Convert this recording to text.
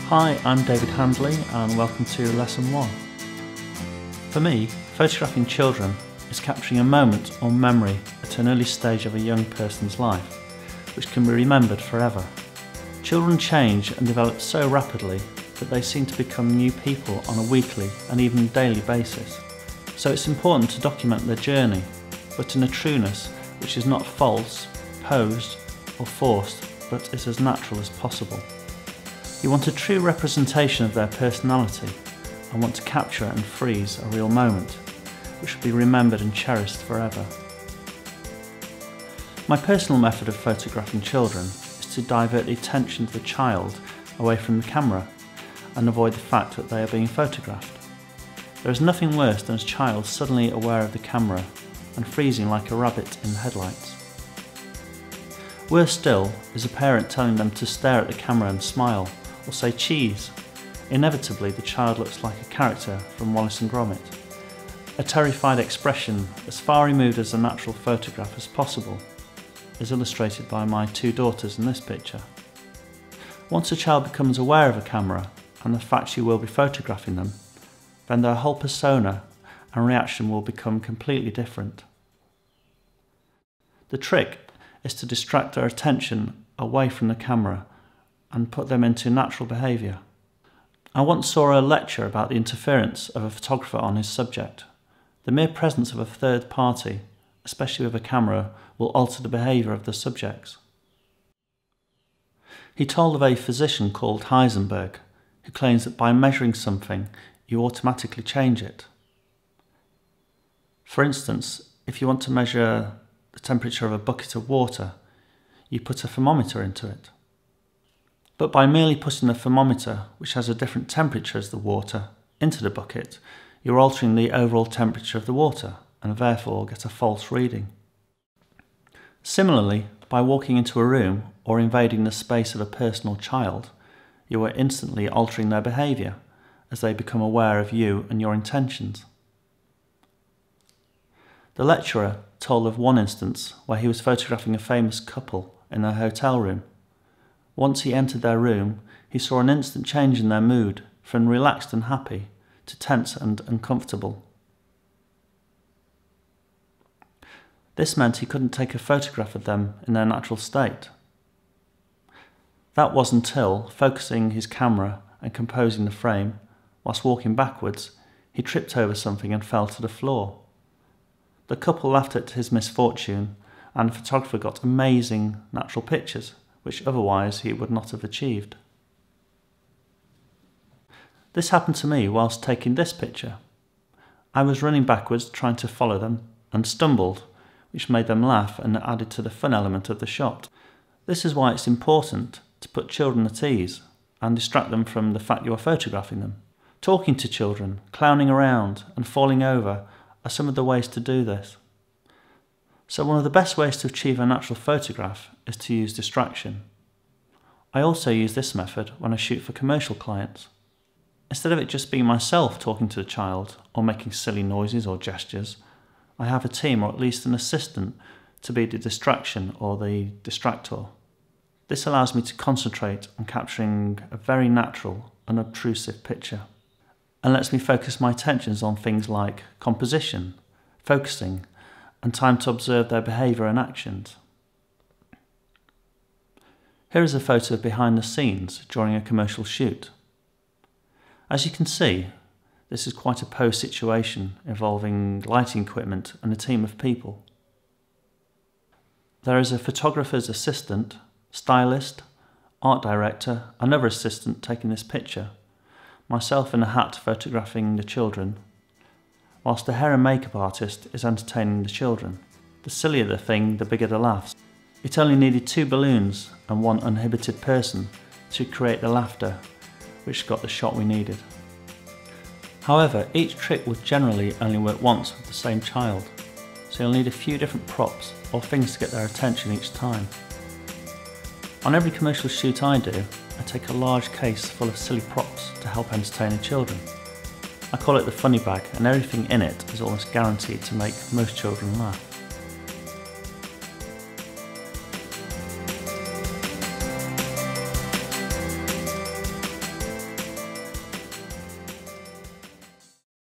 Hi, I'm David Handley and welcome to Lesson 1. For me, photographing children is capturing a moment or memory at an early stage of a young person's life, which can be remembered forever. Children change and develop so rapidly that they seem to become new people on a weekly and even daily basis. So it's important to document their journey, but in a trueness which is not false, posed or forced, but is as natural as possible. You want a true representation of their personality and want to capture and freeze a real moment, which will be remembered and cherished forever. My personal method of photographing children is to divert the attention of the child away from the camera and avoid the fact that they are being photographed. There is nothing worse than a child suddenly aware of the camera and freezing like a rabbit in the headlights. Worse still is a parent telling them to stare at the camera and smile, or say cheese. Inevitably the child looks like a character from Wallace and Gromit. A terrified expression as far removed as a natural photograph as possible is illustrated by my two daughters in this picture. Once a child becomes aware of a camera and the fact you will be photographing them, then their whole persona and reaction will become completely different. The trick is to distract their attention away from the camera and put them into natural behaviour. I once saw a lecture about the interference of a photographer on his subject. The mere presence of a third party, especially with a camera, will alter the behaviour of the subjects. He told of a physician called Heisenberg, who claims that by measuring something, you automatically change it. For instance, if you want to measure the temperature of a bucket of water, you put a thermometer into it. But by merely putting the thermometer, which has a different temperature as the water, into the bucket, you're altering the overall temperature of the water and therefore get a false reading. Similarly, by walking into a room or invading the space of a personal child, you are instantly altering their behaviour as they become aware of you and your intentions. The lecturer told of one instance where he was photographing a famous couple in their hotel room. Once he entered their room, he saw an instant change in their mood from relaxed and happy to tense and uncomfortable. This meant he couldn't take a photograph of them in their natural state. That was until, focusing his camera and composing the frame, whilst walking backwards, he tripped over something and fell to the floor. The couple laughed at his misfortune and the photographer got amazing natural pictures, which otherwise he would not have achieved. This happened to me whilst taking this picture. I was running backwards trying to follow them and stumbled, which made them laugh and added to the fun element of the shot. This is why it's important to put children at ease and distract them from the fact you are photographing them. Talking to children, clowning around and falling over are some of the ways to do this. So one of the best ways to achieve a natural photograph is to use distraction. I also use this method when I shoot for commercial clients. Instead of it just being myself talking to the child or making silly noises or gestures, I have a team or at least an assistant to be the distraction or the distractor. This allows me to concentrate on capturing a very natural, unobtrusive picture and lets me focus my attentions on things like composition, focusing, and time to observe their behaviour and actions. Here is a photo of behind the scenes during a commercial shoot. As you can see, this is quite a posed situation involving lighting equipment and a team of people. There is a photographer's assistant, stylist, art director, another assistant taking this picture, myself in a hat photographing the children, whilst the hair and makeup artist is entertaining the children. The sillier the thing, the bigger the laughs. It only needed 2 balloons and 1 uninhibited person to create the laughter, which got the shot we needed. However, each trick would generally only work once with the same child, so you'll need a few different props or things to get their attention each time. On every commercial shoot I do, I take a large case full of silly props to help entertain the children. I call it the funny bag, and everything in it is almost guaranteed to make most children laugh.